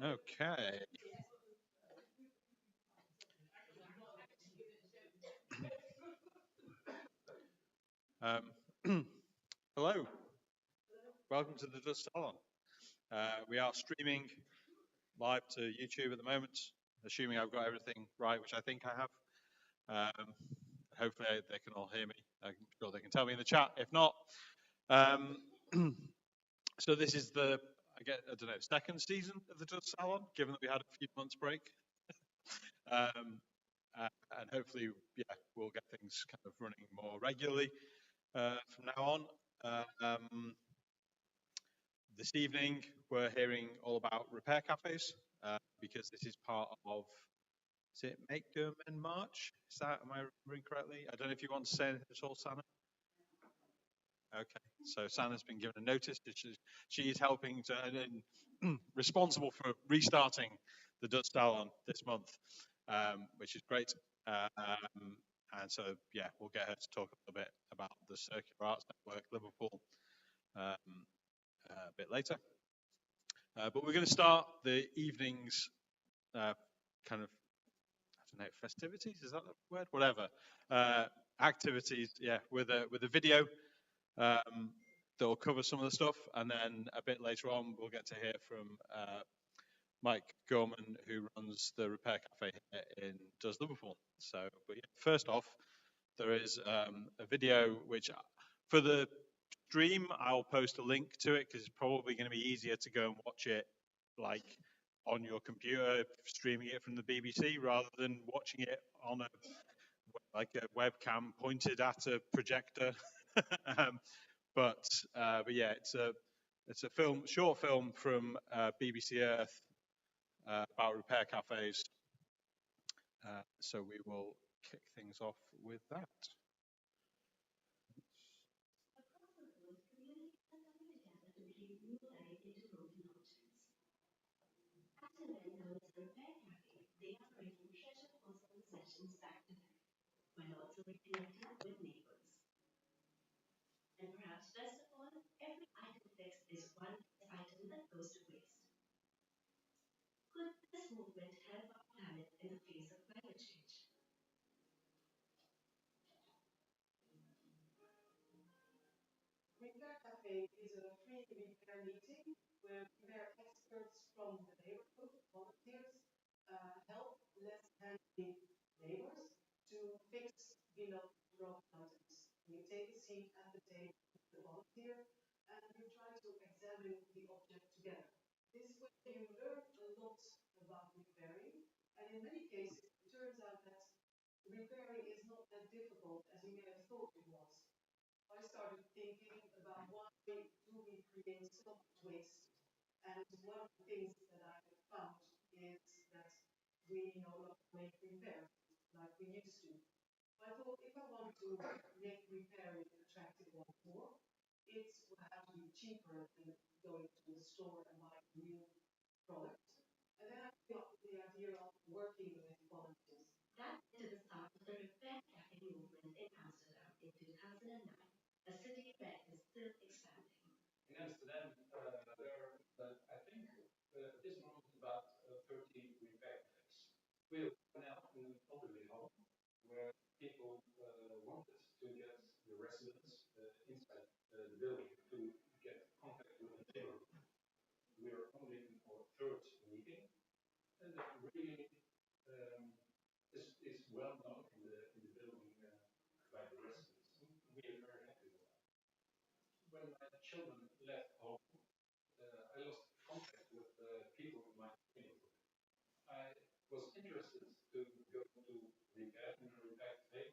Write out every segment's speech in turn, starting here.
Okay. Hello. Welcome to the DoES Salon. We are streaming live to YouTube at the moment, assuming I've got everything right, which I think I have. Hopefully they can all hear me. I'm sure they can tell me in the chat. If not, um, so this is I don't know, second season of the DoES Salon, given that we had a few months break. Um, and hopefully, yeah, we'll get things kind of running more regularly from now on. This evening, we're hearing all about repair cafes because this is part of, is it Make Gorman March? Am I remembering correctly? I don't know if you want to say anything at all, Sana. Okay, so Sana's been given a notice. She is helping to, responsible for restarting the DoES Salon this month, which is great. And so, yeah, we'll get her to talk a little bit about the Circular Arts Network Liverpool a bit later. But we're going to start the evening's kind of, I don't know, festivities, is that the word? Whatever. Activities, yeah, with a video that will cover some of the stuff. And then a bit later on, we'll get to hear from Mike Gorman, who runs the Repair Café here in DoES Liverpool. So, but yeah, first off, there is a video which, for the stream, I'll post a link to it because it's probably going to be easier to go and watch it like on your computer, streaming it from the BBC rather than watching it on a webcam pointed at a projector. But yeah, it's a short film from BBC Earth about repair cafes. So we will kick things off with that. Repair Café is a free repair meeting where repair experts from the neighborhood, volunteers, help less-handy neighbors to fix beloved broken items. You take a seat at the table with the volunteer and you try to examine the object together. This way you learn a lot about repairing, and in many cases it turns out that repairing is not that difficult as you may have thought it was. I started thinking about why do we create so much waste? And one of the things that I have found is that we no longer make repairs like we used to. So I thought if I want to make repairing attractive once more, it will have to be cheaper than going to the store and buying a new product. And then I came up with the idea of working with volunteers. That led to the start of the Repair Café movement in Amsterdam in 2009. A city that is still expanding. In Amsterdam, there are, I think, at this moment, about 30 repair cafes. We are now in an elderly home where people wanted to get the residents inside the building to get contact with the neighborhood. We are only in our third meeting, and that really is well known in the building by the residents. We are very happy with that. When my children left home, I lost contact with people in my neighborhood. I was interested to go to repair in a repair cafe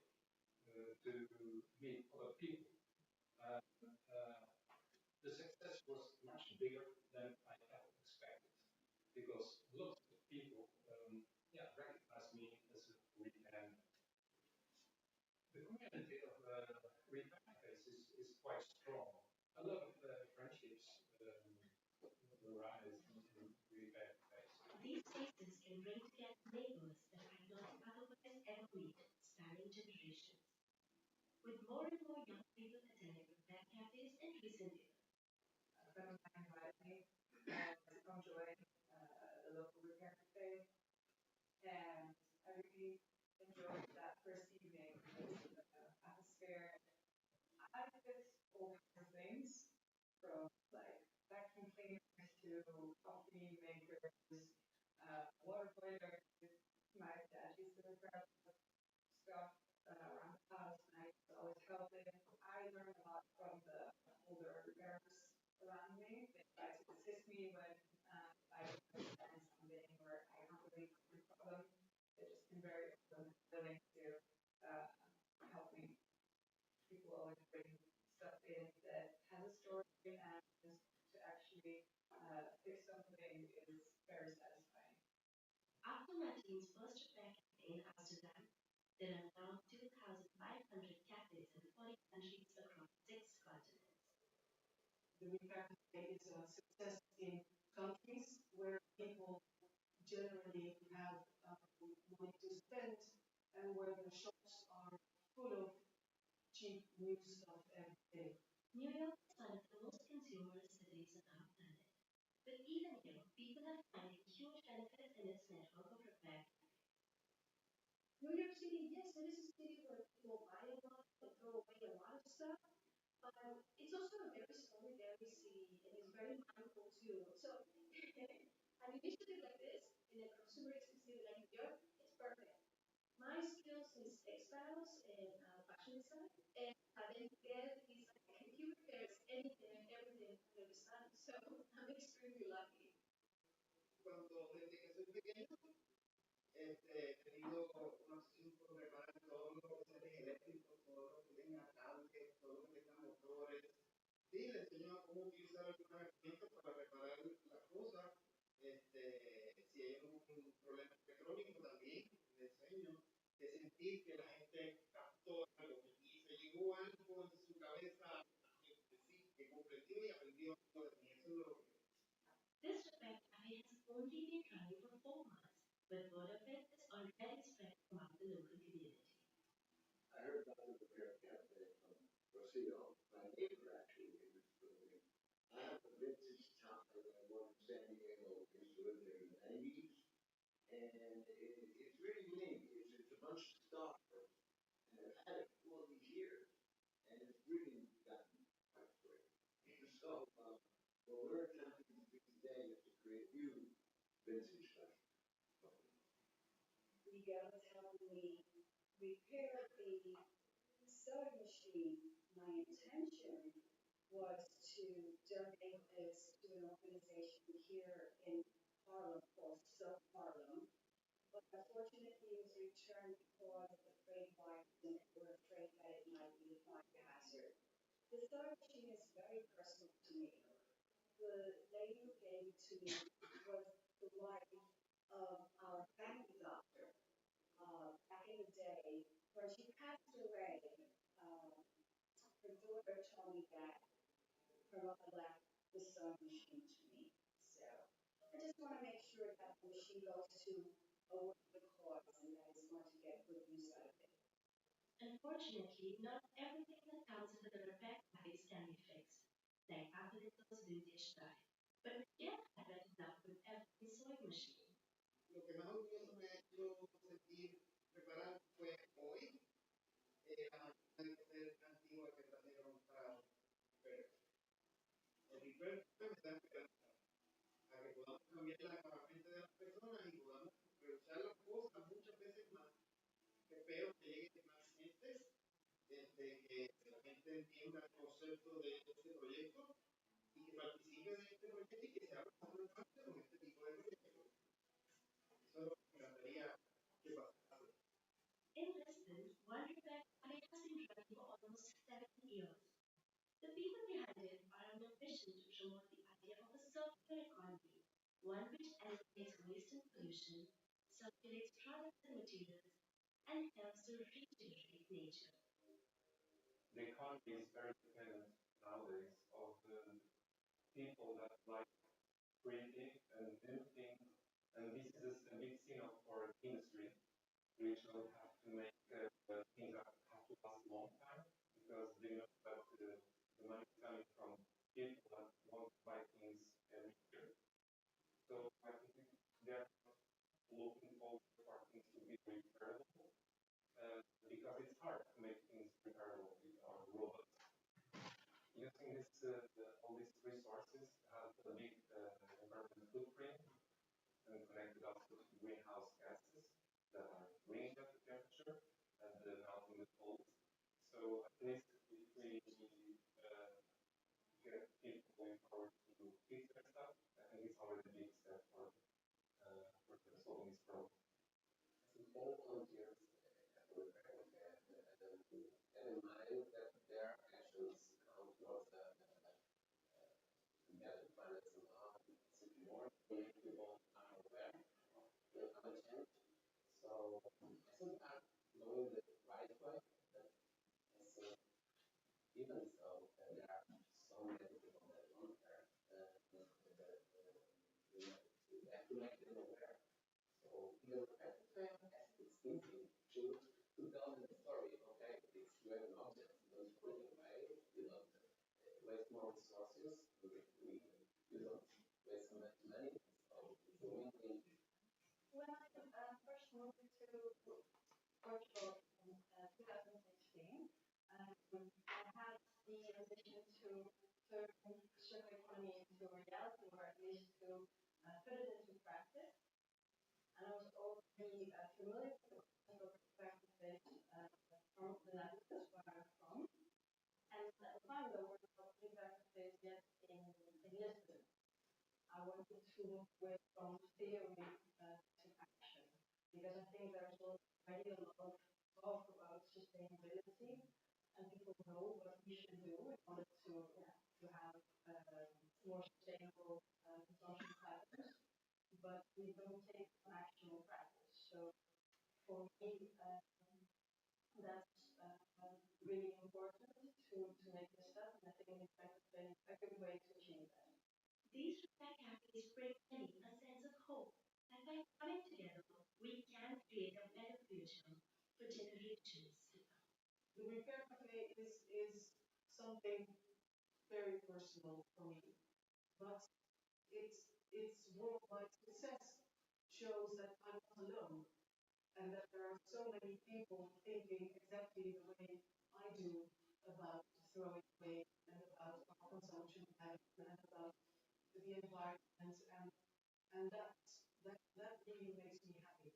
to meet other people. The success was much bigger than I had expected because lots of people recognized me as a repair. The community of repair cafes is quite strong. A lot of friendships arise in repair cafes. These spaces can bring together neighbors that might not otherwise ever meet, spanning generations. With more and more young people attending repair cafes in recent years. A friend of mine invited me to come join the local Repair Café, and I really enjoyed that first evening. Atmosphere. I did all kinds of things, from like vacuum cleaners to coffee makers, water boilers. My dad used to repair stuff around the house, and I used to always help him. I learned a lot from the older repairers around me. They tried to assist me when I didn't understand something or I have a really common problem. They've just been very open and willing to uh, help me. People always bring stuff in that has a story, and to actually fix something is very satisfying. After my team's first repair campaign in Amsterdam, there are now 2,500 cafes in 40 countries across 6 continents. The Repair Café is a success in countries where people generally have money to spend and where the shops are full of cheap new stuff every day. New York is one of the most consumerist cities on our planet. But even here, people are finding huge benefits in its network of repair cafes. New York City, yes, it is a city where people buy a lot and throw away a lot of stuff. It's also a very solidarity city and is very mindful too. So, an initiative like this in a consumeristic city like New York, it's perfect. My skills is textiles and fashion design, and then get is like he repairs anything and everything under the sun. So I'm extremely lucky. Cuando desde que soy pequeño he tenido una obsesión por reparar todo lo que sea eléctrico, todo lo que tenga cables, todo lo que tenga motores. Sí, le enseño cómo utilizar algunas herramientas para reparar las cosas. Si hay algún problema electrónico también le enseño de sentir que la gente captó algo y se llegó algo en su cabeza que comprendió y aprendió algo de mí. Eso es lo que This repair cafe has only been running for 4 months, but word of it is already spread throughout the local community. I heard about the Repair Cafe from Rocio. My neighbor actually in this building. I have a vintage top that I won in San Diego. I used to live there in the 90s. And it's really neat. It's a bunch of stuff. And I've had it for all these years. And it's really gotten quite great. So, what we're attempting to do today is to create new vintage stuff. We go to help me repair the sewing machine. My intention was to donate this to an organization here in Harlem called Self Harlem. But unfortunately, it was returned because the freight wagons were afraid that it might be a fire hazard. The sewing machine is very personal to me. The lady who gave it to me was the wife of our family doctor back in the day. When she passed away, her daughter told me that her mother left the sewing machine to me. So I just want to make sure that the machine goes to a worthy cause and that it's going to get good use out of it. Unfortunately, not everything that comes with the repair cafes can be fixed, like Appleton's vintage drive. But we can't have it enough with every sewing machine. lo que más orgulloso me ha hecho sentir preparar fue hoy la máquina de coser antigua que trajeron para Repair. El Repair me da esperanza a que podamos cambiar la mente de las personas y podamos reusar las cosas muchas veces más. Espero que lleguen más gentes, que la gente entienda el concepto de este proyecto y que participe de este proyecto y que se abra más parte con este tipo de proyectos. Eso es lo que me encantaría que pasara. In Lisbon, one repair cafe has been running for almost 7 years. The people behind it are on a mission to promote the idea of a circular economy, one which eliminates waste and pollution, circulates products and materials, and helps to regenerate nature. The economy is very dependent nowadays of the people that like creating and new things. And this is a big thing of our industry, which will have to make things that have to last a long time because they know that the money is coming from people that want to buy things every year. So I think they're looking forward for things to be repairable, because it's hard to make things repairable with our robots. Using all these resources has a big environmental footprint and connected also to greenhouse gases that are bringing up the temperature and melting the poles. So at least if we get people empowered to fix their stuff, I think it's already a big step for solving this problem. I think all volunteers at the Repair Café have in mind that their actions count towards the better finance and art. It's more to make people are aware of the content. So I think I'm going the right way. But I think even so, there are so many people that don't care. We have to make them aware. So even at the time, it's easy to tell them the story. Okay, it's you have an object, don't throw it away. You don't waste more resources. You don't waste so much money. So it's a win-win. When I first moved to Portugal in 2016, I had the ambition to turn circular economy into a reality, or at least to put it into practice. And I was already familiar with the concept of Repair Café from the Netherlands, where I'm from. And at the time, there were no Repair Cafés yet in Lisbon. I wanted to move away from theory to action, because I think there's already a lot of talk about sustainability, and people know what we should do in order to have more sustainable consumption patterns, but we don't take actual practice. So for me, that's really important to make this step, and I think it's a good way to achieve that. These Repair Cafés bring many a sense of hope that by coming together, we can create a better future for generations to come. The Repair Café is something very personal for me, but its worldwide success shows that I'm not alone, and that there are so many people thinking exactly the way I do about throwing away and about our consumption patterns and about the environment, and that really makes me happy.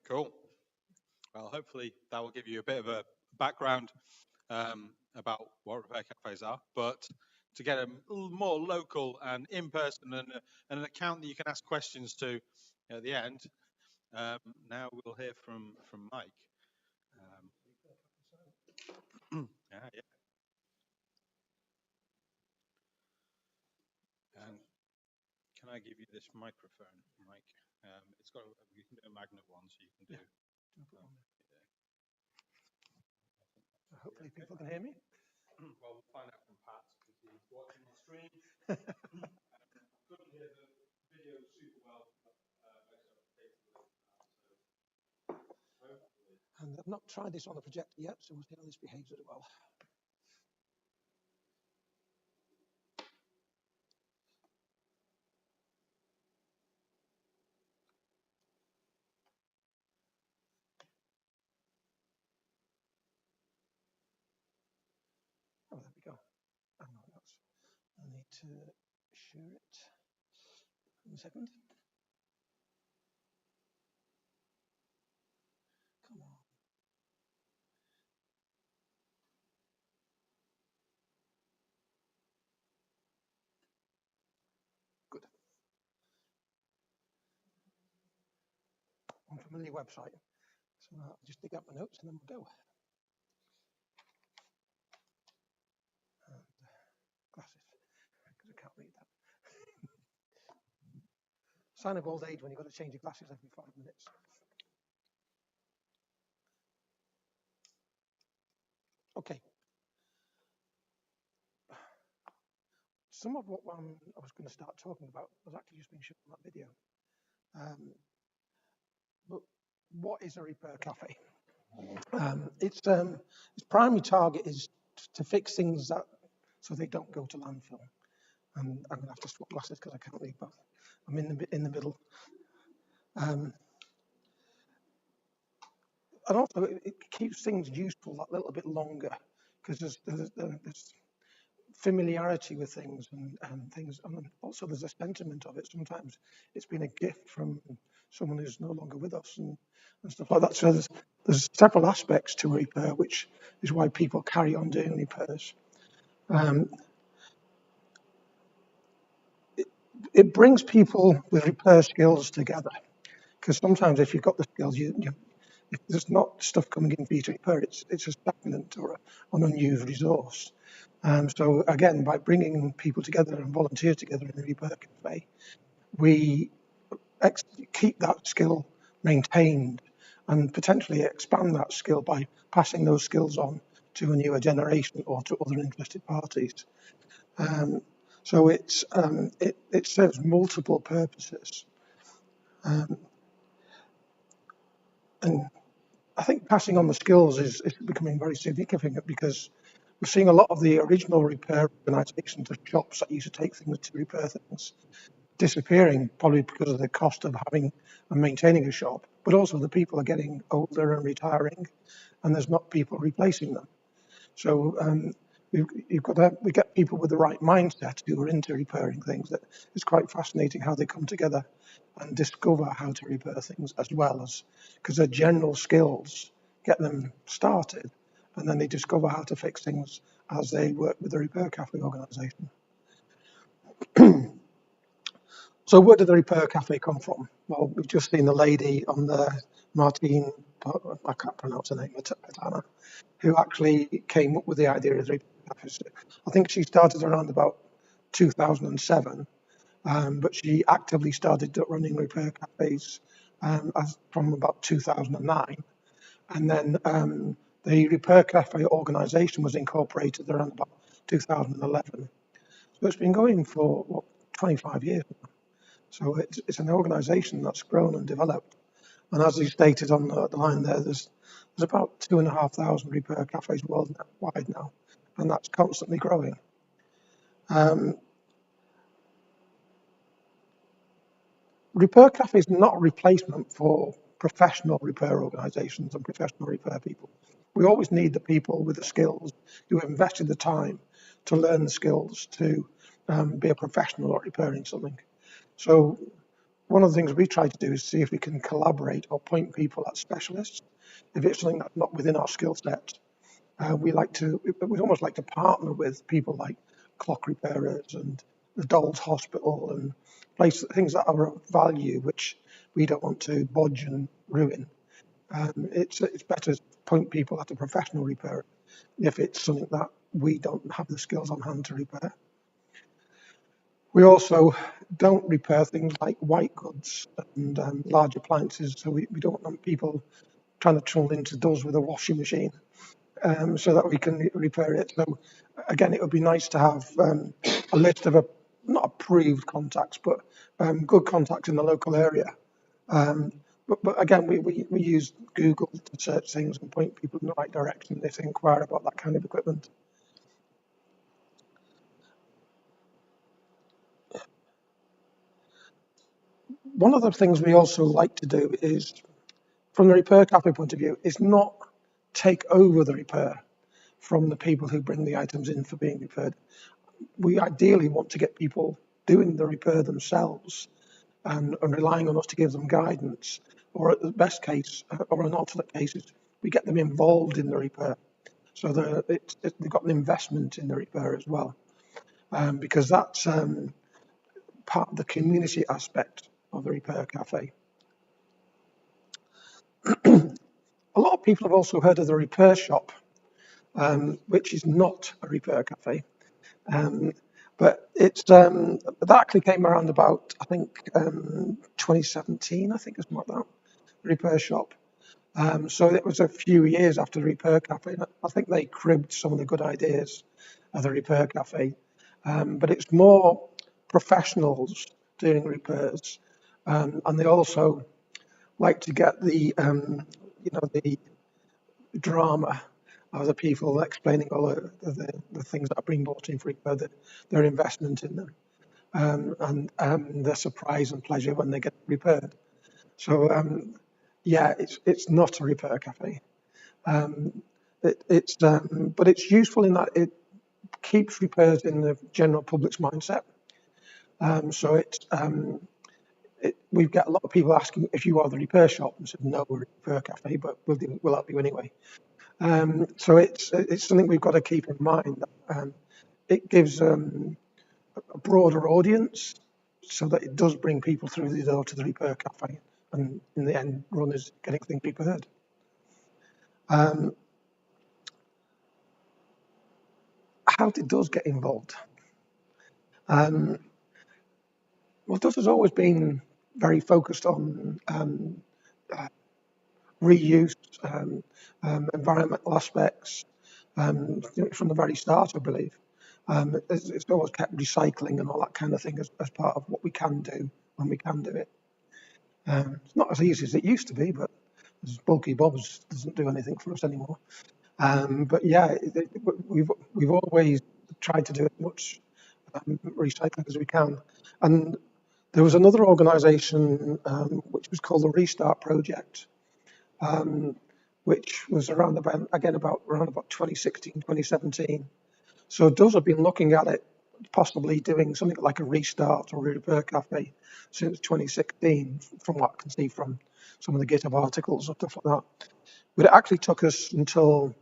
Cool. Well, hopefully that will give you a bit of a background about what repair cafes are, but to get a little more local and in person and an account that you can ask questions to at the end. Now we'll hear from Mike. Yeah. And can I give you this microphone, Mike? It's got you can do a magnet one, so you can do. Hopefully people can hear me. Well, we'll find out from Pat because he's watching the stream. Couldn't hear the video super well, but And I've not tried this on the projector yet, so we'll see how this behaves as well. Oh, there we go. Oh, no, I need to share it. 1 second. Come on. Good. Unfamiliar website. So I'll just dig up my notes and then we'll go. And glasses, because I can't read that. Sign of old age when you've got to change your glasses every 5 minutes. Okay. Some of what I was going to start talking about was actually just being shown in that video. But what is a repair cafe? Its primary target is to fix things so they don't go to landfill. And I'm going to have to swap glasses because I can't read both. I'm in the middle. And also, it keeps things useful that little bit longer because there's familiarity with things and things, and also there's a sentiment of it. Sometimes it's been a gift from someone who's no longer with us and stuff like that. So there's several aspects to repair, which is why people carry on doing repairs. It brings people with repair skills together, because sometimes if you've got the skills, if there's not stuff coming in for you to repair, it's a stagnant or an unused resource. So again, by bringing people together and volunteers together in a repair cafe, we keep that skill maintained and potentially expand that skill by passing those skills on to a newer generation or to other interested parties. So it serves multiple purposes. And I think passing on the skills is becoming very significant because we're seeing a lot of the original repair organisations or shops that used to take things to repair things disappearing, probably because of the cost of having and maintaining a shop, but also the people are getting older and retiring, and there's not people replacing them. So we get people with the right mindset who are into repairing things. That it's quite fascinating how they come together and discover how to repair things, as well as because their general skills get them started, and then they discover how to fix things as they work with the Repair Café organisation. So where did the Repair Café come from? Well, we've just seen the lady on the Martine, I can't pronounce her name, Patana, who actually came up with the idea of the Repair Café. I think she started around about 2007, but she actively started running Repair Cafés from about 2009. And then the Repair Café organisation was incorporated around about 2011. So it's been going for, 25 years now. So it's an organisation that's grown and developed. And as you stated on the line there, there's about 2,500 repair cafes worldwide now, and that's constantly growing. Repair Cafe is not a replacement for professional repair organisations and professional repair people. We always need the people with the skills who have invested the time to learn the skills to be a professional at repairing something. So one of the things we try to do is see if we can collaborate or point people at specialists. If it's something that's not within our skill set, we'd almost like to partner with people like clock repairers and the Dolls Hospital and things that are of value, which we don't want to bodge and ruin. It's better to point people at a professional repairer if it's something that we don't have the skills on hand to repair. We also don't repair things like white goods and large appliances, so we don't want people trying to tunnel into doors with a washing machine so that we can repair it. So again, it would be nice to have a list of not approved contacts, but good contacts in the local area. But again, we use Google to search things and point people in the right direction if they inquire about that kind of equipment. One of the things we also like to do is, from the Repair Café point of view, is not take over the repair from the people who bring the items in for being repaired. We ideally want to get people doing the repair themselves and relying on us to give them guidance, or at the best case, or in alternate cases, we get them involved in the repair. So they've got an investment in the repair as well, because that's part of the community aspect of the Repair Café. A lot of people have also heard of the Repair Shop, which is not a Repair Café. But that actually came around about, I think, 2017, I think, or something like that, Repair Shop. So it was a few years after the Repair Café. And I think they cribbed some of the good ideas of the Repair Café, but it's more professionals doing repairs, and they also like to get the the drama of the people explaining all the things that are being bought in for repair, their investment in them, and their surprise and pleasure when they get repaired. So yeah, it's not a repair cafe. But it's useful in that it keeps repairs in the general public's mindset. So we get a lot of people asking if you are the repair shop, and said no, we're a repair cafe, but we'll help you anyway. So it's something we've got to keep in mind. It gives a broader audience, so that it does bring people through the door to the repair cafe, and in the end, runners getting things repaired. How did DoES get involved? Well, DoES has always been very focused on reuse, environmental aspects, from the very start, I believe. It's always kept recycling and all that kind of thing as part of what we can do when we can do it. It's not as easy as it used to be, but Bulky Bob's doesn't do anything for us anymore. But yeah, we've always tried to do as much recycling as we can. And there was another organisation which was called the Restart Project, which was around about 2016, 2017. So DoES have been looking at it, possibly doing something like a restart or a repair cafe since 2016, from what I can see from some of the GitHub articles and stuff like that. But it actually took us until,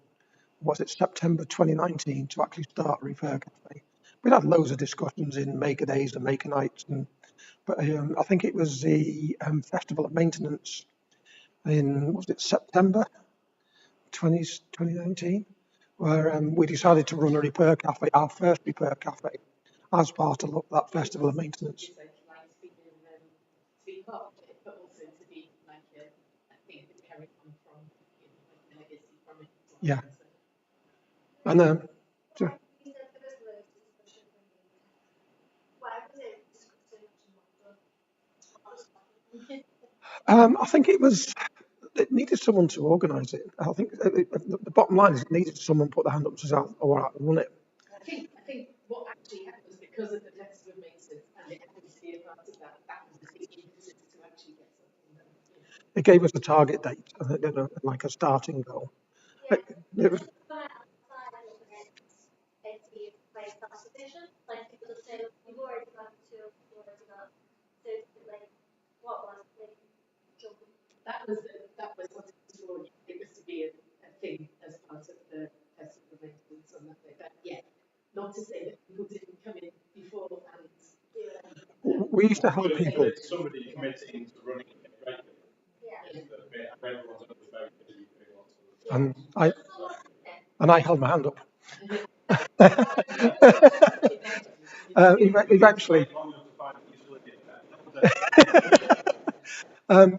was it September 2019 to actually start Repair Café. We had loads of discussions in Maker Days and Maker Nights, but I think it was the Festival of Maintenance in, was it September 2019, where we decided to run a Repair Café, our first Repair Café, as part of that Festival of Maintenance. Be part of it, but also to be like a thing that carries on from, like a legacy from it. Yeah. And sure. I think it needed someone to organise it. I think the bottom line is it needed someone to put their hand up and say, all right, run it. I think what actually happened was, because of the Festival of Maintenance and it happened to be a part of that was the impetus to actually get something done. It gave us a target date, like a starting goal. Yeah. It was, Like self-sufficient, like people just say, you've already got two, you've already got, so like, what was like, that was what it was for. It was to be a thing as part of the Festival of Maintenance on that day. But yeah, not to say that people didn't come in before and we used to help people. Somebody committing to running it regularly. yeah. Everyone's very busy doing lots of And I held my hand up. Eventually.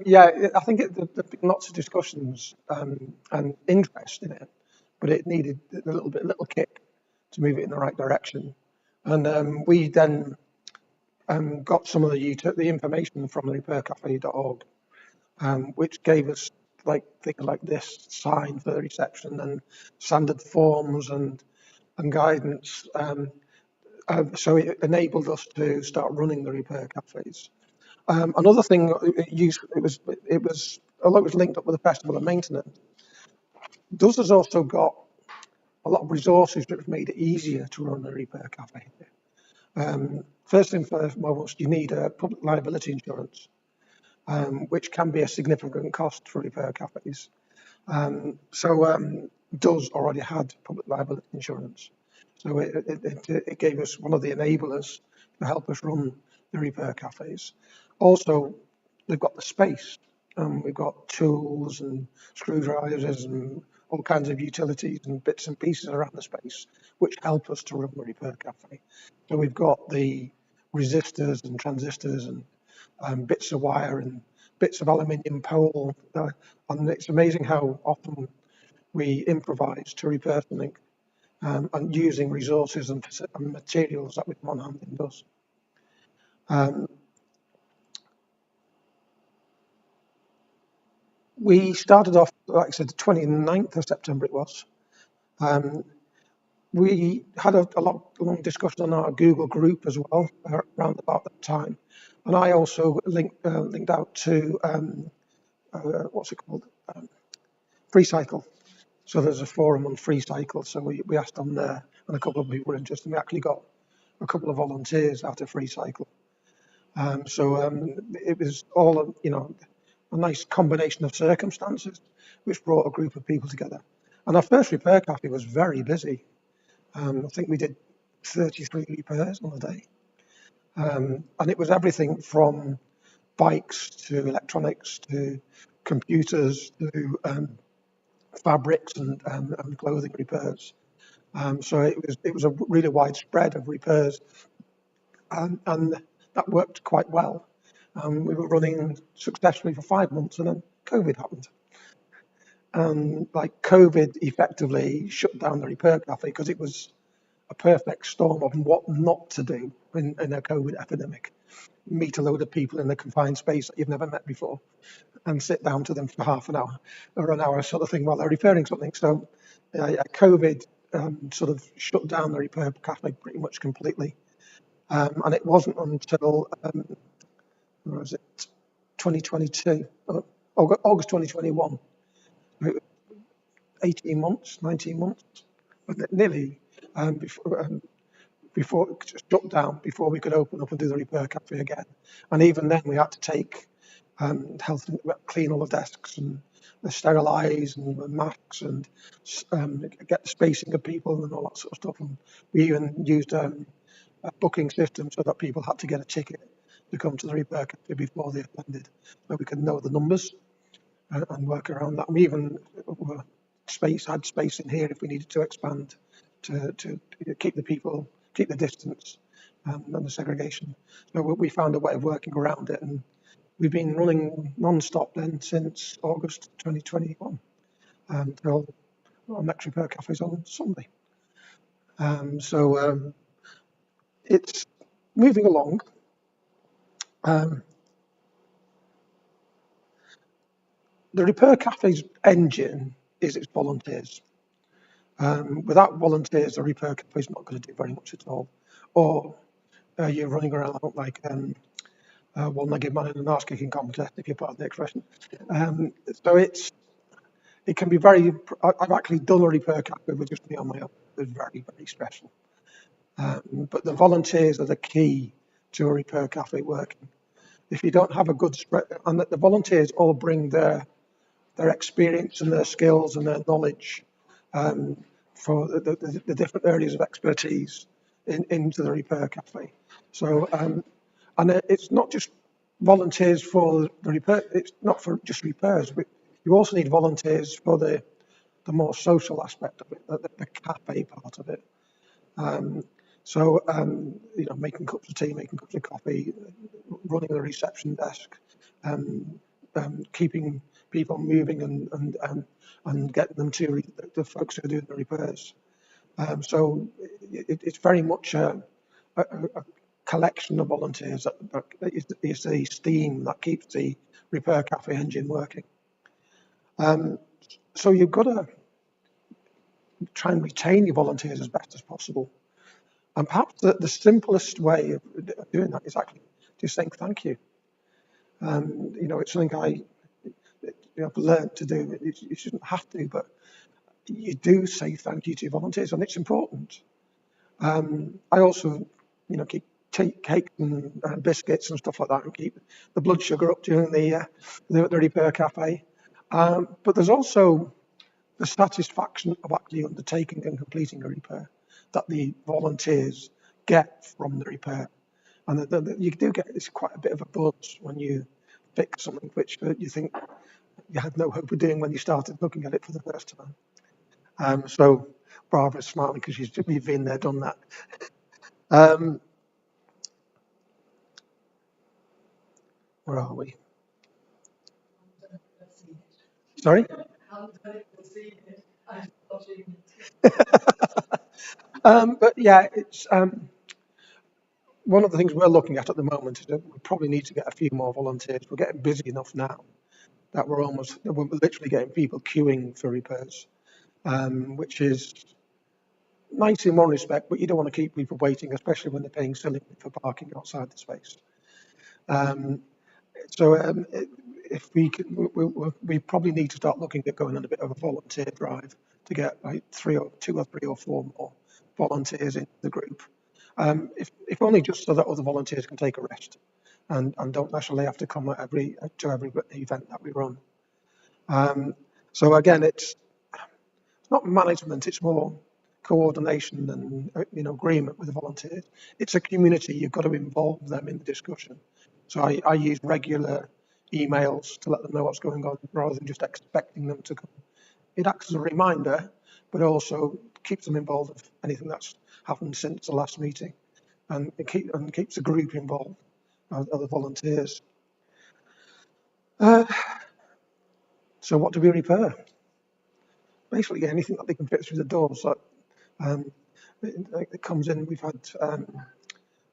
Yeah, I think there've been lots of discussions and interest in it, but it needed a little kick to move it in the right direction. And we then got some of the information from repaircafe.org, which gave us things like this sign for the reception and standard forms and guidance. So it enabled us to start running the repair cafes. Another thing it was although it was linked up with the Festival of Maintenance, DoES has also got a lot of resources that have made it easier to run a repair cafe. First and foremost, you need a public liability insurance, which can be a significant cost for repair cafes. So DoES already had public liability insurance. So it gave us one of the enablers to help us run the repair cafes. Also, they've got the space. We've got tools and screwdrivers and all kinds of utilities and bits and pieces around the space, which help us to run the repair cafe. So we've got the resistors and transistors and bits of wire and bits of aluminium pole, and it's amazing how often we improvise to repair something, and using resources and materials that with one hand does. We started off, like I said, the 29th of September it was. We had a long discussion on our Google group as well, around about that time. And I also linked out to, what's it called? FreeCycle. So there's a forum on FreeCycle. So we asked on there, and a couple of people were interested. We actually got a couple of volunteers out of FreeCycle. It was all, a nice combination of circumstances which brought a group of people together. And our first Repair Café was very busy. I think we did 33 repairs on a day. And it was everything from bikes to electronics to computers to fabrics and clothing repairs. So it was a really widespread of repairs, and that worked quite well. We were running successfully for 5 months, and then COVID happened. And COVID effectively shut down the Repair Café because it was a perfect storm of what not to do in a COVID epidemic. Meet a load of people in a confined space that you've never met before and sit down to them for half an hour or an hour sort of thing while they're repairing something. So COVID sort of shut down the Repair Café pretty much completely. And it wasn't until, 2022, August 2021, 18 months, 19 months, nearly before it shut down, before we could open up and do the Repair Café again. And even then we had to take health, clean all the desks and sterilise and masks and get the spacing of people and all that sort of stuff. And we even used a booking system so that people had to get a ticket to come to the Repair Café before they attended, so we could know the numbers and work around that. We even had space in here if we needed to expand to keep the distance and the segregation. So we found a way of working around it, and we've been running non-stop then since August 2021 until our next Repair Café is on Sunday. It's moving along. The Repair Café's engine is its volunteers. Without volunteers, the Repair Café is not going to do very much at all. Or you're running around like one-legged man in an arse-kicking contest, if you're part of the expression. It can be very. I've actually done a Repair Café with just me on my own. It was very, very stressful. But the volunteers are the key to a Repair Café working. If you don't have a good spread, and the volunteers all bring their experience and their skills and their knowledge for the different areas of expertise into the Repair Café. So, and it's not just volunteers for the repair. It's not for just repairs, but you also need volunteers for the more social aspect of it, the cafe part of it. Making cups of tea, making cups of coffee, running the reception desk, keeping people moving and getting them to the folks who are doing the repairs. It's very much a collection of volunteers that is the steam that keeps the Repair Café engine working. So you've got to try and retain your volunteers as best as possible. And perhaps the simplest way of doing that is actually just saying thank you. It's something I've learned to do. You shouldn't have to, but you do say thank you to your volunteers, and it's important. I also, keep cake and biscuits and stuff like that, and keep the blood sugar up during the Repair Café. But there's also the satisfaction of actually undertaking and completing a repair that the volunteers get from the repair. And you do get quite a bit of a buzz when you fix something which you think you had no hope of doing when you started looking at it for the first time. So Barbara's smiling because we've been there, done that. Where are we? Sorry? Haven't done it, we'll see it. I'm just watching. But yeah, it's one of the things we're looking at the moment is that we probably need to get a few more volunteers. We're getting busy enough now that we're literally getting people queuing for repairs, which is nice in one respect, but you don't want to keep people waiting, especially when they're paying silly for parking outside the space. If we can, we probably need to start looking at going on a bit of a volunteer drive to get like 2 or 3 or 4 more volunteers into the group. If only just so that other volunteers can take a rest and don't necessarily have to come to every event that we run. So again, it's not management, it's more coordination and agreement with the volunteers. It's a community, you've got to involve them in the discussion. So I use regular emails to let them know what's going on rather than just expecting them to come. It acts as a reminder, but also keeps them involved with anything that's happened since the last meeting, and keeps the group involved, other volunteers. So what do we repair? Basically anything that they can fit through the door. So it comes in. We've had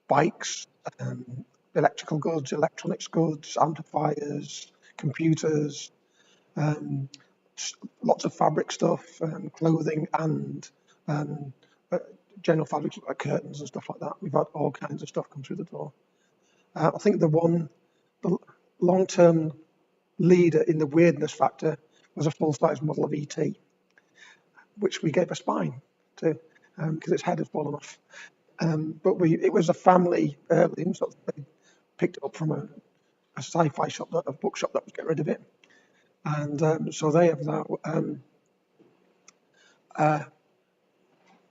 bikes, electrical goods, electronics goods, amplifiers, computers, lots of fabric stuff, clothing, and general fabrics like curtains and stuff like that. We've had all kinds of stuff come through the door. I think the long-term leader in the weirdness factor was a full-size model of ET, which we gave a spine to because its head had fallen off. But it was a family heirloom, so they picked it up from a sci-fi shop, a bookshop that was getting rid of it. And so they have that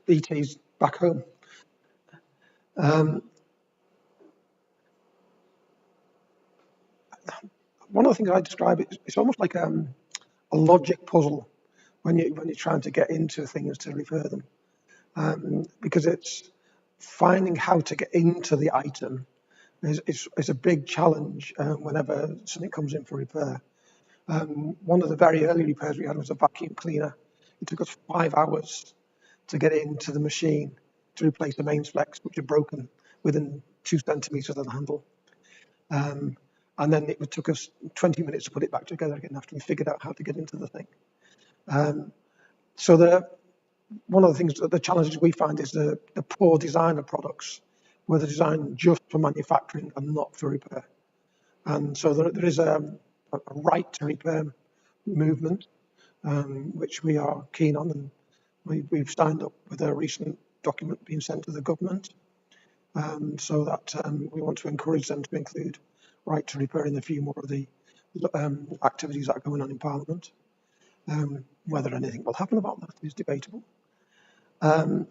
ET's back home. One of the things I describe it's almost like a logic puzzle when you're trying to get into things to repair them, because it's finding how to get into the item is a big challenge whenever something comes in for repair. One of the very early repairs we had was a vacuum cleaner. It took us 5 hours to get into the machine to replace the mains flex, which had broken within 2 centimeters of the handle. And then it took us 20 minutes to put it back together again after we figured out how to get into the thing. So one of the things, the challenges we find is the poor design of products, where they're designed just for manufacturing and not for repair. And so there is a right to repair movement, which we are keen on, and we've signed up with a recent document being sent to the government, so that we want to encourage them to include right to repair in a few more of the activities that are going on in Parliament. Whether anything will happen about that is debatable. There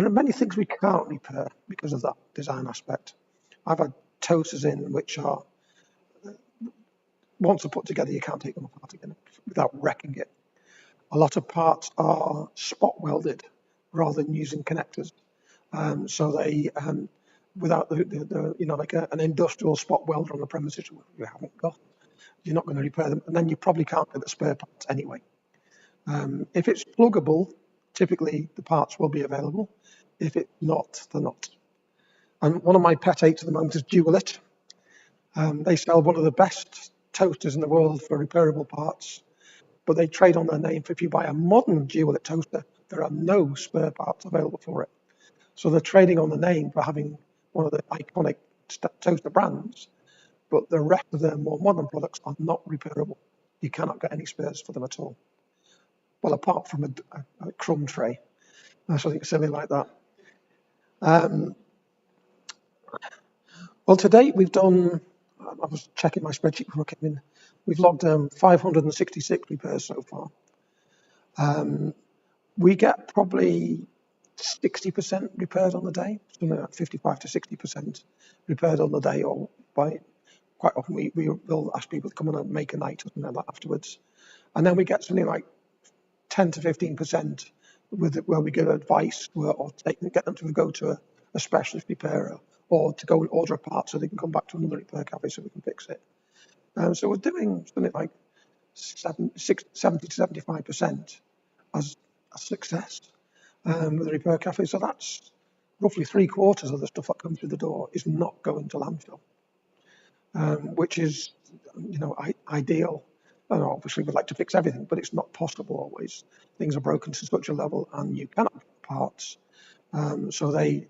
are many things we can't repair because of that design aspect. I've had toasters in which are, once they're put together, you can't take them apart again without wrecking it. A lot of parts are spot welded rather than using connectors. So they, without like an industrial spot welder on the premises you haven't got, you're not going to repair them, and then you probably can't get the spare parts anyway. If it's pluggable, typically the parts will be available. If it's not, they're not. And one of my pet hates at the moment is Dualit. They sell one of the best toasters in the world for repairable parts, but they trade on their name. If you buy a modern Dualit toaster, there are no spare parts available for it. So they're trading on the name for having one of the iconic toaster brands, but the rest of their more modern products are not repairable. You cannot get any spares for them at all. Well, apart from a crumb tray, or something silly like that. Well, to date, we've done, I was checking my spreadsheet before I came in, we've logged 566 repairs so far. We get probably 60% repaired on the day, something like 55 to 60% repaired on the day, or quite often we will ask people to come and make a night or something like that afterwards. And then we get something like 10 to 15% where we give advice or get them to go to a specialist repairer, or to go and order a part so they can come back to another repair cafe so we can fix it. So we're doing something like 70 to 75% as a success with the Repair Café. So that's roughly 3/4 of the stuff that comes through the door is not going to landfill, which is, ideal. And obviously, we'd like to fix everything, but it's not possible always. Things are broken to such a level, and you cannot get parts. So they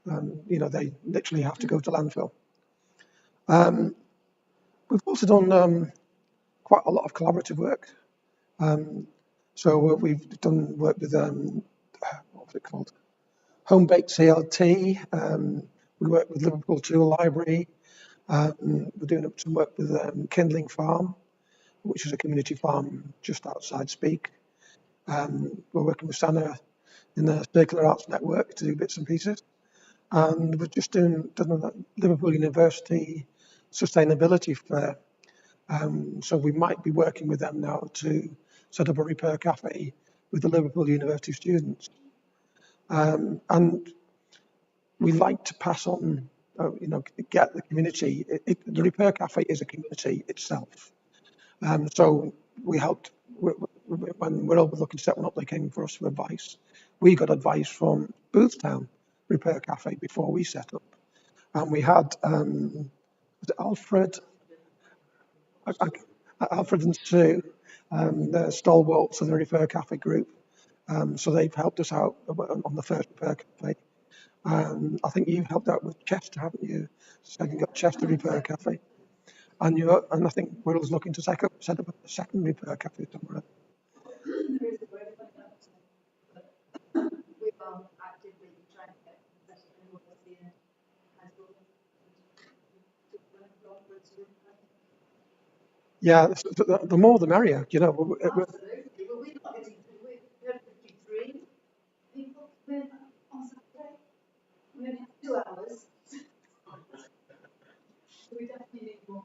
literally have to go to landfill. We've also done quite a lot of collaborative work. So we've done work with, what was it called? Home Baked CLT. We work with Liverpool Tool Library. We're doing some work with Kindling Farm, which is a community farm just outside Speak. We're working with Sana in the Circular Arts Network to do bits and pieces. And we're just done a Liverpool University Sustainability Fair. So we might be working with them now to set up a Repair Café with the Liverpool University students. And we like to pass on, get the community. The Repair Café is a community itself. So we helped, when we're looking to set one up, they came for us for advice. We got advice from Boothstown Repair Café before we set up. And we had Alfred and Sue, the stalwarts of the Repair Café group. So they've helped us out on the first Repair Café. I think you've helped out with Chester, haven't you? So you got Chester Repair Café. And I think we're always looking to set up a second Repair Café somewhere. There is a great point that we are actively trying to get possession of what was the as well. Yeah, the more the merrier, Absolutely. Well, we've got 53 people with on Saturday. We only have 2 hours. We definitely need more.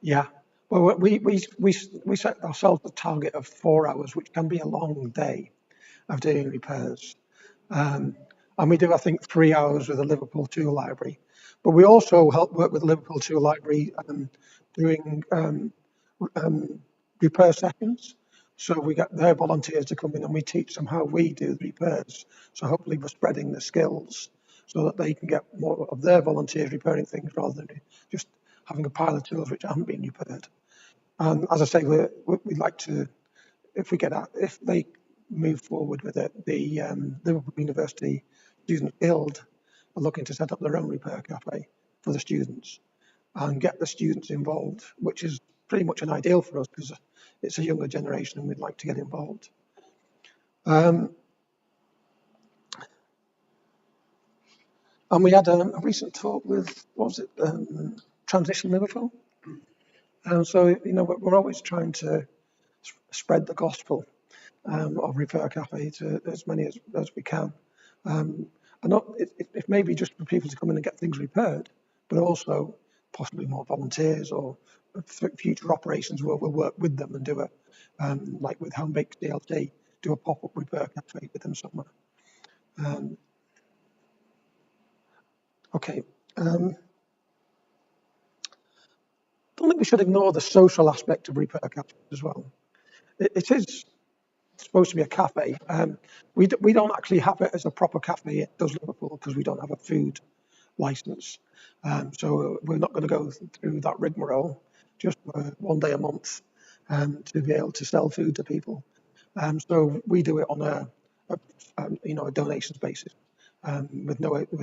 Yeah. Well, we set ourselves a target of 4 hours, which can be a long day of doing repairs. And we do, I think, 3 hours with the Liverpool Tool Library. But we also help work with the Liverpool Tool Library doing repair sessions. So we get their volunteers to come in and we teach them how we do the repairs. So hopefully we're spreading the skills so that they can get more of their volunteers repairing things rather than just having a pile of tools which haven't been repaired. And as I say, we'd like to, if they move forward with it, the Liverpool University Student Guild are looking to set up their own Repair Café for the students and get the students involved, which is pretty much an ideal for us because it's a younger generation and we'd like to get involved. And we had a recent talk with, Transition Liverpool. And so, we're always trying to spread the gospel of Repair Café to as many as we can. And it may be just for people to come in and get things repaired, but also possibly more volunteers or future operations where we'll work with them and do like with Home Baked DLT, do a pop-up Repair Café with them somewhere. Okay. Don't think we should ignore the social aspect of Repair Café as well. It is supposed to be a cafe. We don't actually have it as a proper cafe at DoES Liverpool because we don't have a food license. So we're not going to go through that rigmarole, just 1 day a month to be able to sell food to people. So we do it on a donations basis with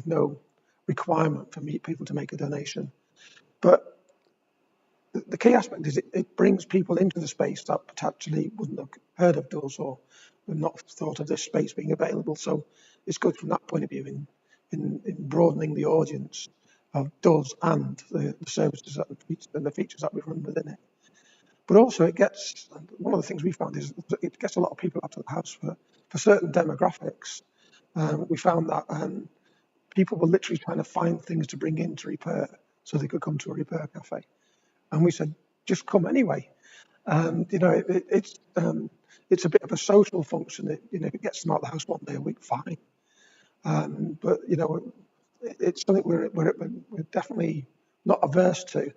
no requirement for people to make a donation. But the key aspect is it brings people into the space that potentially wouldn't have heard of DoES or would not have thought of this space being available. So it's good from that point of view in broadening the audience of DoES and the services and the features that we run within it. But also one of the things we found is it gets a lot of people out of the house for certain demographics. We found that people were literally trying to find things to bring in to repair so they could come to a Repair Café. And we said, just come anyway. It's a bit of a social function. If it gets them out of the house 1 day a week, fine. But it's something we're definitely not averse to.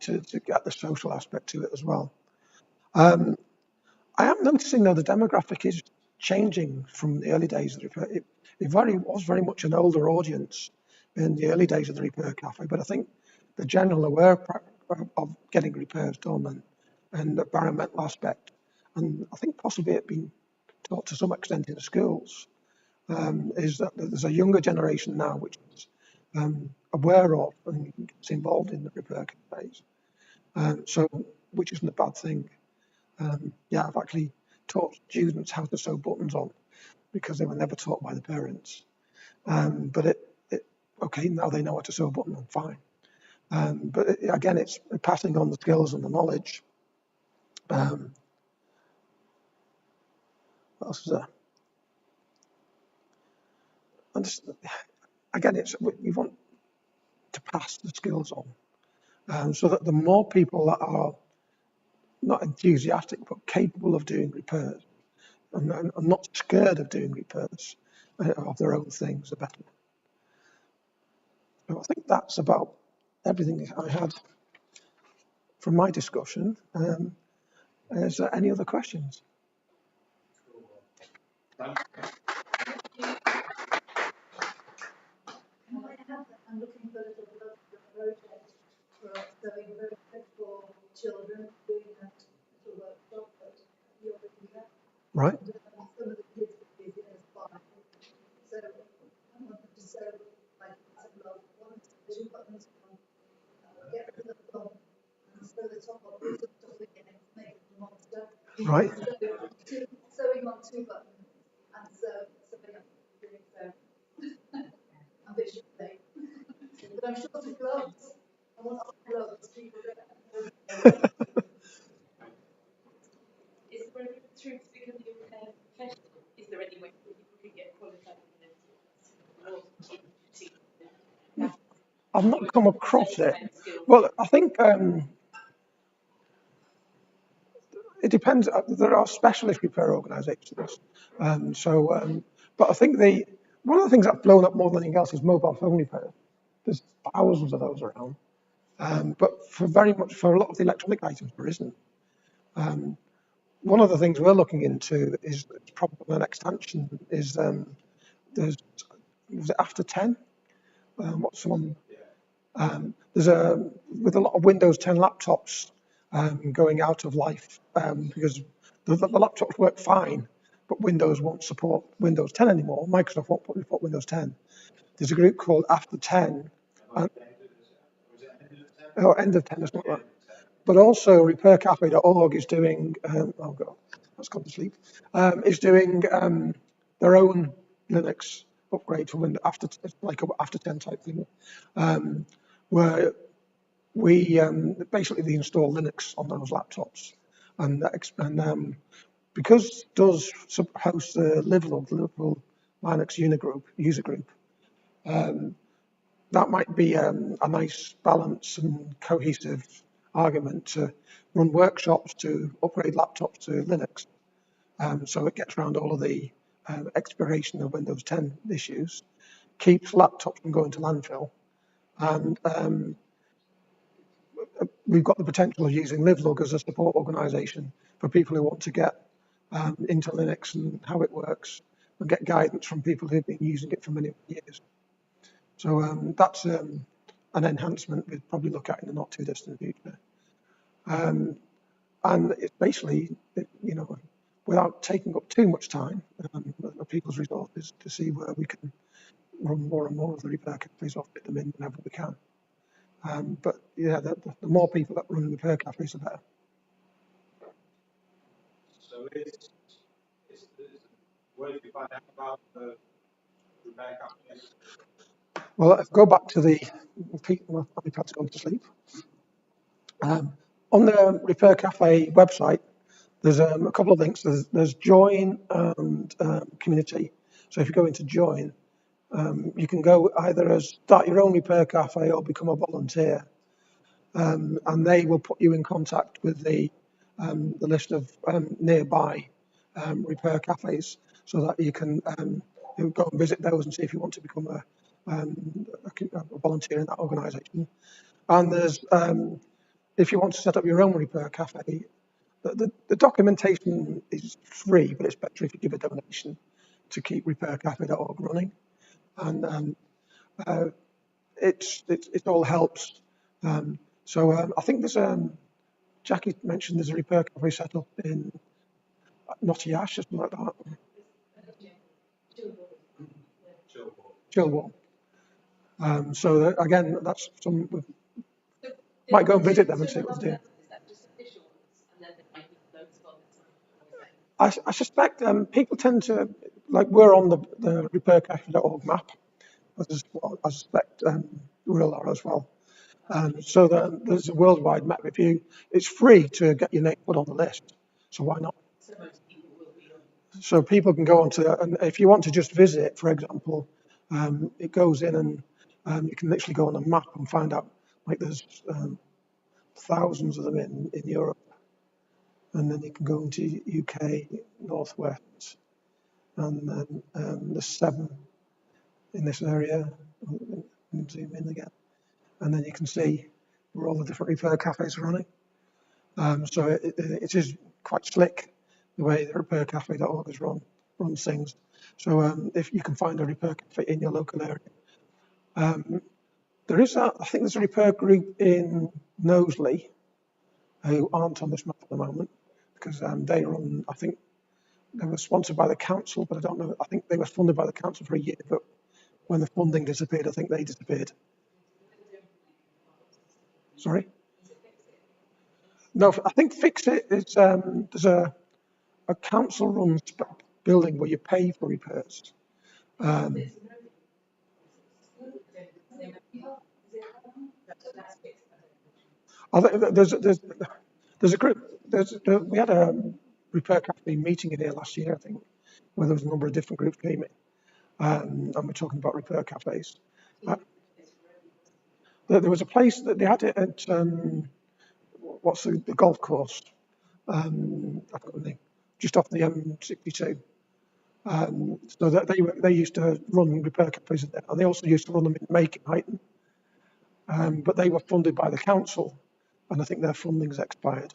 to get the social aspect to it as well. I am noticing though the demographic is changing from the early days of the repair. It was very much an older audience in the early days of the Repair Café, but I think the general aware of getting repairs done and the environmental aspect, and I think possibly it being taught to some extent in schools, is that there's a younger generation now which is aware of and gets involved in the repair cafes. So, which isn't a bad thing. Yeah, I've actually taught students how to sew buttons on because they were never taught by the parents. But okay, now they know how to sew a button on, fine. But again, it's passing on the skills and the knowledge. What else is there? And just, again, you want to pass the skills on, so that the more people that are not enthusiastic but capable of doing repairs and not scared of doing repairs of their own things, the better. So I think that's about everything I had from my discussion. Is there any other questions? I'm looking for a little project for sewing workshop for children, doing a little workshop that you're looking at. Right. And, some of the kids are busy as well. So I wanted to sew like one, two buttons on, get rid of the thumb, and sew the top of it, stuff again, make a monster. Right. So, sewing on two buttons and sewing up doing so. Ambitiously. But I'm short of gloves. I want gloves. People don't. Is there a route through to become the repair professional? Is there any way that people can get qualified in this? I've not come across it. Well, I think it depends. There are specialist repair organisations. But I think one of the things that's blown up more than anything else is mobile phone repair. There's thousands of those around. But for a lot of the electronic items, there isn't. One of the things we're looking into is probably an extension is was it after 10? What's someone? With a lot of Windows 10 laptops going out of life because the laptops work fine, but Windows won't support Windows 10 anymore. Microsoft won't support Windows 10. There's a group called After 10. End of 10 is not that. But also repaircafe.org is doing, oh God, that's gone to sleep, is doing their own Linux upgrade for Windows, like a after 10 type thing, where we basically they install Linux on those laptops. And because DoES hosts the Liverpool Linux user group, that might be a nice balance and cohesive argument to run workshops to upgrade laptops to Linux. So it gets around all of the expiration of Windows 10 issues, keeps laptops from going to landfill, and we've got the potential of using Livelug as a support organisation for people who want to get into Linux and how it works and get guidance from people who've been using it for many years. So that's an enhancement we'd probably look at in the not too distant future. And it's basically, without taking up too much time of people's resources to see where we can run more and more of the repair cafes off, fit them in whenever we can. But yeah, the more people that run repair cafes, the better. So where do you find out about the repair cafes? Well, let's go back to the people. I've had to go to sleep. On the Repair Café website, there's a couple of links. There's join and community. So if you go into join, you can go either as start your own repair cafe or become a volunteer, and they will put you in contact with the list of nearby repair cafes, so that you can go and visit those and see if you want to become a volunteer in that organisation. And there's if you want to set up your own repair cafe, the documentation is free, but it's better if you give a donation to keep repaircafe.org running. And it all helps. I think there's Jackie mentioned there's a repair cafe set up in Nottingham, something like that. Chilwell. Again, that's some. Might go and visit them and see what they do. I suspect people tend to, like, we're on the repaircafe.org map. I suspect we all are as well. There's a worldwide map review. It's free to get your name put on the list, so why not? So people can go onto that, and if you want to just visit, for example, it goes in and you can literally go on a map and find out, like there's thousands of them in Europe, and then you can go into UK, Northwest, and then there's 7 in this area. Zoom in again, and then you can see where all the different repair cafes are running. It is quite slick the way the repaircafe.org is runs things. So if you can find a repair cafe in your local area, there is I think there's a repair group in Knowsley who aren't on this map at the moment because they run. I think they were sponsored by the council, but I don't know. I think they were funded by the council for a year, but when the funding disappeared, I think they disappeared. Sorry. No, I think Fix It is there's a council-run building where you pay for repairs. There's a group. We had a repair cafe meeting in here last year, I think, where there was a number of different groups came in, and we're talking about repair cafes. There was a place that they had it at what's the golf course? I've got the name, just off the M62. So that they used to run repair cafes there, and they also used to run them in Macon, Heighton. But they were funded by the council, and I think their funding's expired.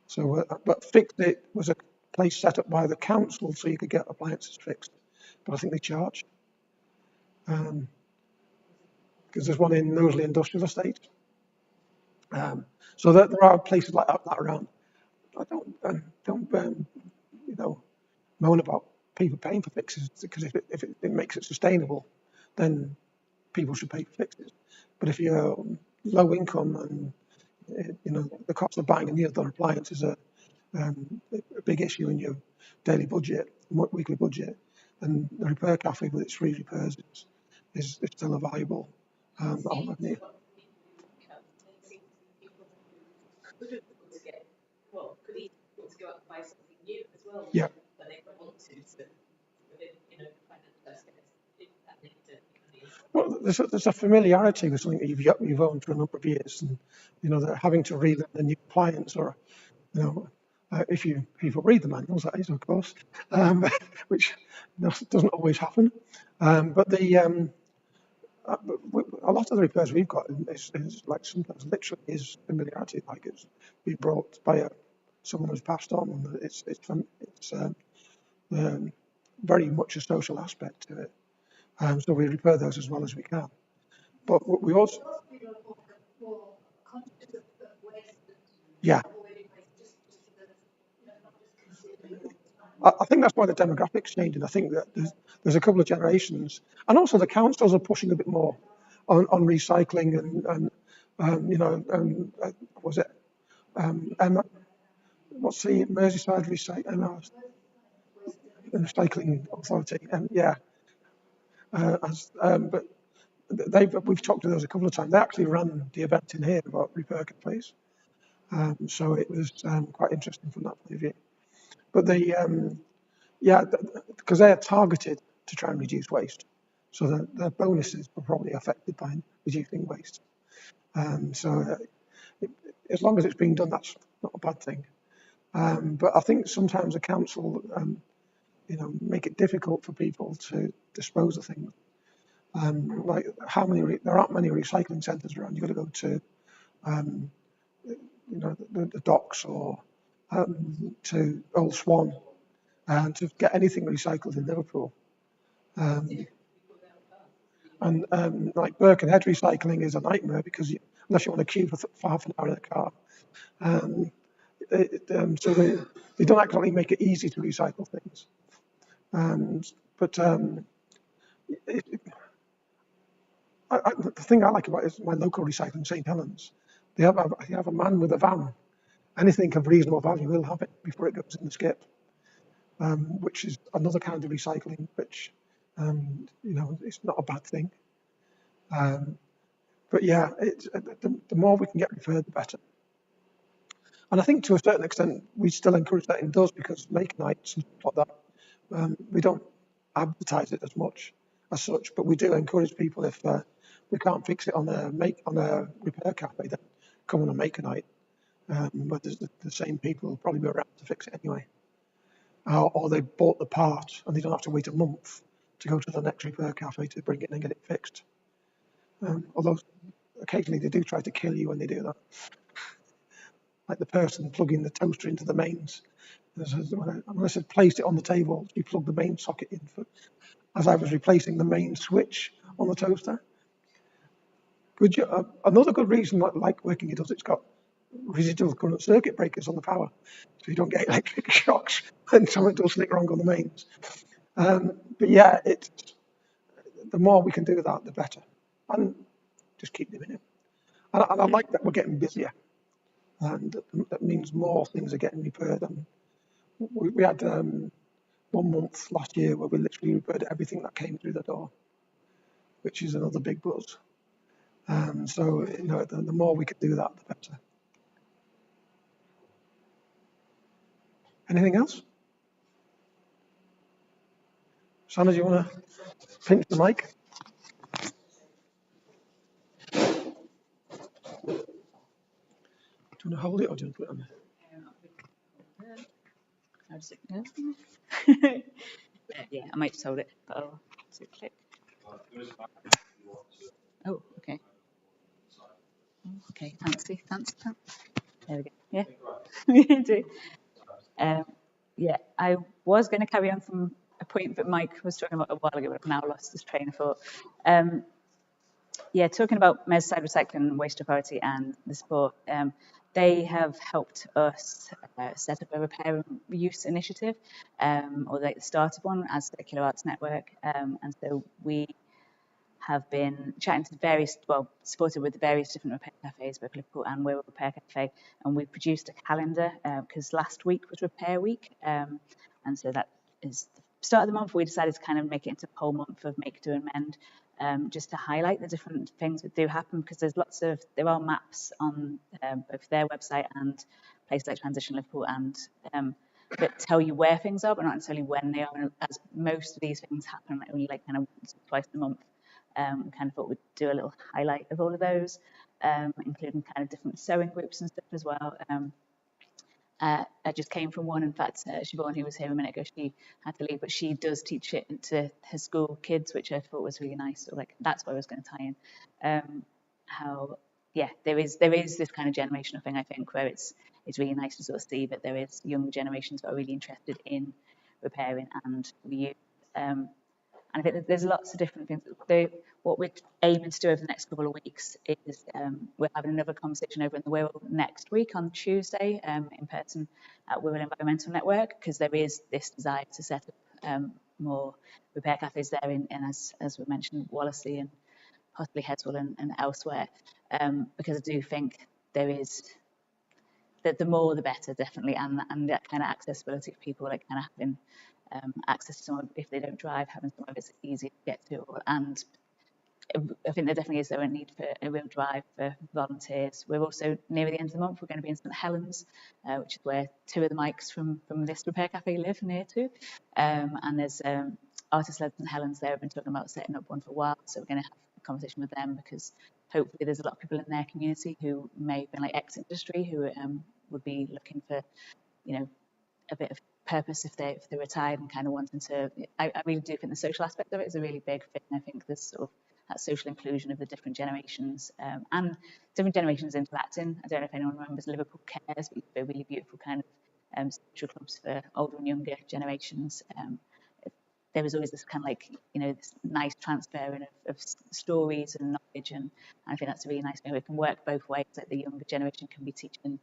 So, but Fix It was a place set up by the council so you could get appliances fixed, but I think they charge. Because there's one in Knowsley Industrial Estate. So there are places like that around. I don't moan about people paying for fixes, because if it makes it sustainable, then people should pay for fixes. But if you're low income and the cost of buying a new appliance is a big issue in your daily budget, weekly budget, and the repair cafe with its free repairs is still a valuable alternative. Could easily want to go out and buy something new as well. Yeah. But they don't want to Well, there's a familiarity with something that you've owned for a number of years, and that having to relearn a new appliance, or if you read the manuals, that is, of course, which doesn't always happen. But a lot of the repairs we've got is like sometimes literally is familiarity, like it's been brought by someone who's passed on, and it's very much a social aspect to it. So we repair those as well as we can. But we also, yeah. I think that's why the demographics changing. I think that there's a couple of generations, and also the councils are pushing a bit more on recycling and was it what's the Merseyside recycling authority? But we've talked to those a couple of times. They actually ran the event in here about repair cafes, so it was quite interesting from that point of view. But because they are targeted to try and reduce waste, so their bonuses are probably affected by reducing waste. As long as it's being done, that's not a bad thing. But I think sometimes the council, make it difficult for people to dispose of things. Like there aren't many recycling centres around. You've got to go to, the docks or to Old Swan, and to get anything recycled in Liverpool. And like Birkenhead recycling is a nightmare because unless you want to queue for half an hour in a car, so they don't actually make it easy to recycle things. But the thing I like about it is my local recycling, St Helens. They have a man with a van. Anything of reasonable value, he'll have it before it goes in the skip, which is another kind of recycling, which it's not a bad thing. But yeah, the more we can get referred, the better. And I think to a certain extent, we still encourage that in DoES because make nights and stuff like that, we don't advertise it as much as such, but we do encourage people if we can't fix it on a repair cafe, then come on a make a night. But there's the same people will probably be around to fix it anyway. Or they bought the part and they don't have to wait a month to go to the next repair cafe to bring it in and get it fixed. Although occasionally they do try to kill you when they do that. Like the person plugging the toaster into the mains. When I said placed it on the table, she plugged the main socket in as I was replacing the main switch on the toaster. Another good reason I like working it is it's got residual current circuit breakers on the power, so you don't get electric shocks when something does something wrong on the mains. But yeah, the more we can do that, the better, and just keep doing it. And I like that we're getting busier, and that means more things are getting repaired. And we had 1 month last year where we literally repaired everything that came through the door, which is another big plus. So the more we can do that, the better. Anything else? Shanna, do you want to pinch the mic? Do you want to hold it or do you want to put it on there? How does it go? Yeah, I might just hold it. Oh, does it click? Oh, okay. Okay, fancy. There we go. Yeah, you do. Yeah, I was going to carry on from a point that Mike was talking about a while ago, but I've now lost his train of thought. Yeah, talking about Merseyside Recycling and Waste Authority and the support, they have helped us set up a repair and reuse initiative, or like the start of one as Circular Arts Network, and so we have been chatting to supported with the various different repair cafes, both Liverpool and Wirral Repair Café, and we produced a calendar because last week was Repair Week, and so that is the start of the month. We decided to kind of make it into a whole month of Make, Do and Mend, just to highlight the different things that do happen, because there are maps on both their website and places like Transition Liverpool and that tell you where things are, but not necessarily when they are. And as most of these things happen only like kind of once or twice a month, we kind of thought we'd do a little highlight of all of those, including kind of different sewing groups and stuff as well. I just came from one. In fact, Siobhan, who was here a minute ago, she had to leave, but she does teach it to her school kids, which I thought was really nice. So like that's what I was going to tie in. There is this kind of generational thing, I think, where it's really nice to sort of see that there is younger generations that are really interested in repairing and reuse. And I think that there's lots of different things. What we're aiming to do over the next couple of weeks is we're having another conversation over in the Wirral next week on Tuesday in person at Wirral Environmental Network, because there is this desire to set up more repair cafes there in as we mentioned, Wallasey and possibly Headswell and elsewhere, because I do think there is that the more the better, definitely, and that kind of accessibility for people, like kind of having access to someone if they don't drive, having someone that's easy to get to. And I think there definitely is a need for a real drive for volunteers. We're also near the end of the month, we're going to be in St Helens, which is where two of the Mikes from this repair cafe live near to. And there's artist-led St Helens there. I've been talking about setting up one for a while, so we're going to have a conversation with them, because hopefully there's a lot of people in their community who may have been like ex-industry who would be looking for, a bit of purpose if they're retired and kind of wanting to. I really do think the social aspect of it is a really big thing. I think there's sort of that social inclusion of the different generations and different generations interacting. I don't know if anyone remembers Liverpool Cares, but they're really beautiful kind of social clubs for older and younger generations. There was always this kind of like, this nice transferring of stories and knowledge, and I think that's a really nice thing. It can work both ways. Like the younger generation can be teaching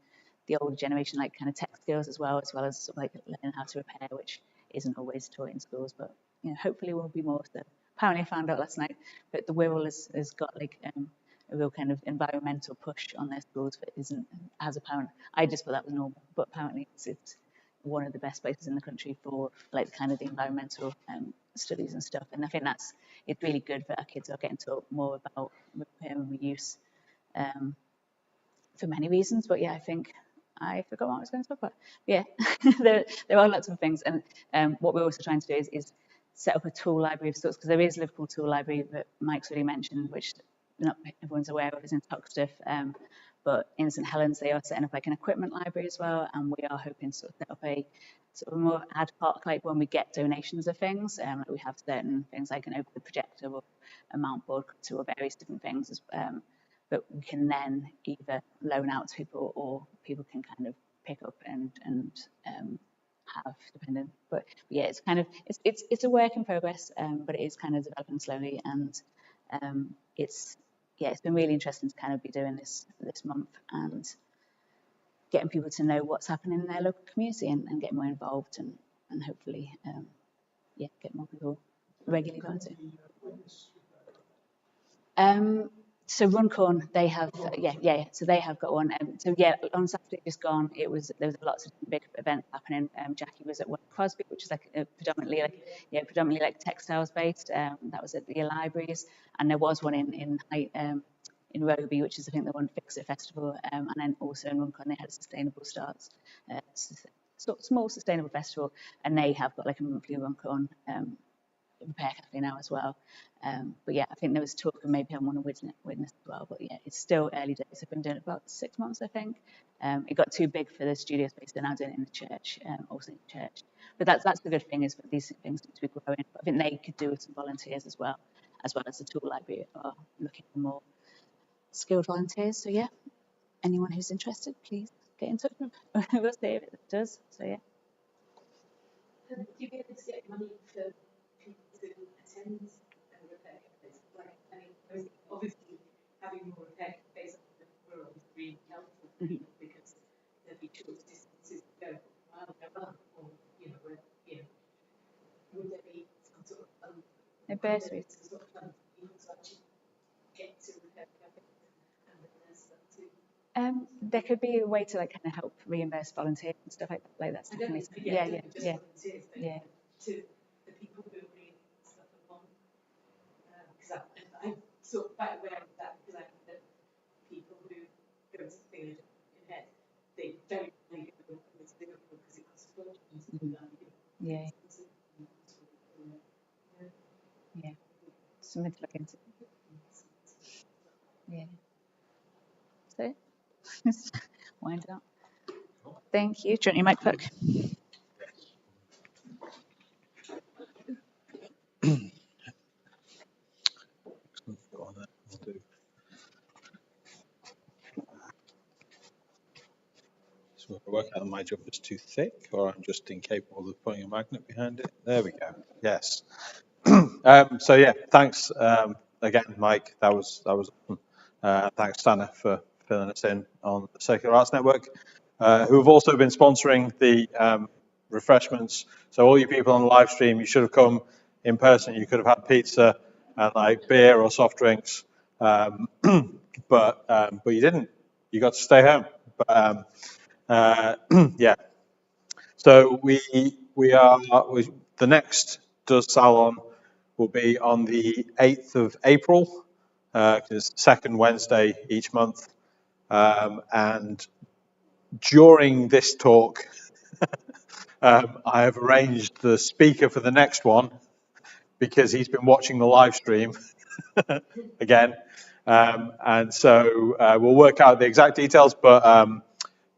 the older generation like kind of tech skills as well as sort of like learning how to repair, which isn't always taught in schools, but hopefully will be more. So apparently I found out last night that the Wirral has got like a real kind of environmental push on their schools, but isn't as apparent. I just thought that was normal, but apparently it's one of the best places in the country for like kind of the environmental studies and stuff. And I think it's really good that our kids are getting taught more about repair and reuse for many reasons. But yeah, I think I forgot what I was going to talk about. Yeah, there are lots of things. And what we're also trying to do is set up a tool library of sorts, because there is a Liverpool tool library that Mike's already mentioned, which not everyone's aware of, is in Toxteth. But in St Helens, they are setting up like an equipment library as well, and we are hoping to sort of set up a sort of more ad hoc, like when we get donations of things, like we have certain things like an open projector or a mount board or various different things, that we can then either loan out to people or people can kind of pick up and have, depending. But yeah, it's kind of it's a work in progress, but it is kind of developing slowly, and it's been really interesting to kind of be doing this month and getting people to know what's happening in their local community and get more involved and hopefully get more people regularly going to. So Runcorn, they have so they have got one. So yeah, on Saturday just gone, there was lots of big events happening. Jackie was at Crosby, which is like predominantly like textiles based. That was at the libraries, and there was one in Roby, which is I think the one Fix It Festival, and then also in Runcorn they had a Sustainable Starts, small sustainable festival, and they have got like a monthly Runcorn Repair Café now as well. But yeah, I think there was talk of maybe I want to witness as well. But yeah, it's still early days. I've been doing it about 6 months, I think. It got too big for the studio space. They're now doing it in the church, also in the church. But that's the good thing, is that these things seem to be growing. But I think they could do with some volunteers as well as the tool library are looking for more skilled volunteers. So yeah, anyone who's interested, please get in touch with them. We'll see if it does. So yeah. Do you get to get money for people to attend repair cafes? Like, I mean, obviously having more repair cafes on the world is really helpful for people because there'll be short distances to go or would there be some sort of A bursary. Sort of fund for people to actually get to repair cafes and then stuff too? There could be a way to like kind of help reimburse volunteers and stuff like that. That's definitely yeah. To the people who are doing stuff along, because I'm sort of quite aware of that, because I know that people who go to the field in head, they don't really go to Liverpool because it costs a fortune to do that. Yeah. Something to look into. Yeah. So wind it up. Thank you. Do you want your mic back? Go on then. We'll do. So we'll work out my job is too thick, or I'm just incapable of putting a magnet behind it. There we go. Yes. So yeah, thanks again, Mike. That was awesome. Thanks, Stana, for filling us in on the Circular Arts Network, who have also been sponsoring the refreshments. So all you people on the live stream, you should have come in person. You could have had pizza and like beer or soft drinks, but you didn't. You got to stay home. But yeah. So the next DoES Salon will be on the 8th of April, because it's the second Wednesday each month. And during this talk, I have arranged the speaker for the next one because he's been watching the live stream again. And so we'll work out the exact details, but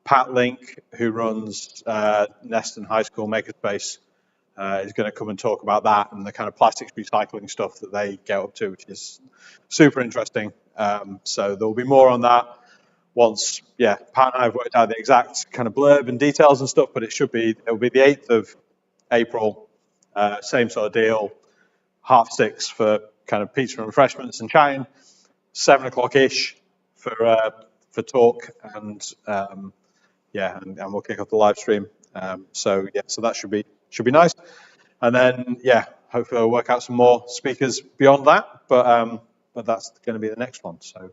Pat Link, who runs Neston High School Makerspace, is going to come and talk about that and the kind of plastics recycling stuff that they get up to, which is super interesting. So there will be more on that once, Pat and I have worked out the exact kind of blurb and details and stuff, but it will be the 8th of April, same sort of deal, 6:30 for kind of pizza and refreshments and chatting, 7 o'clock-ish for talk, and and we'll kick off the live stream. So that should be nice. And then hopefully I'll work out some more speakers beyond that, but that's going to be the next one. So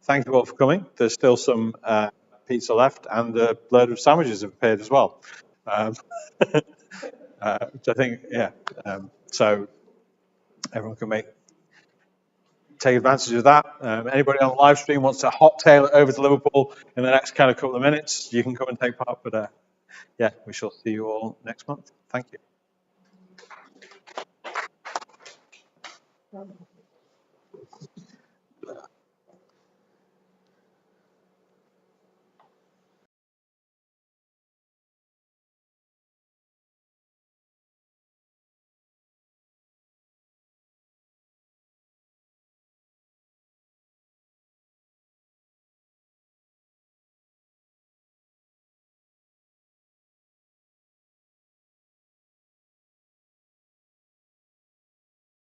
thank you all for coming. There's still some pizza left, and a load of sandwiches have appeared as well. Which I think, so everyone can take advantage of that. Anybody on the live stream wants to hot tail it over to Liverpool in the next kind of couple of minutes, you can come and take part. But we shall see you all next month. Thank you.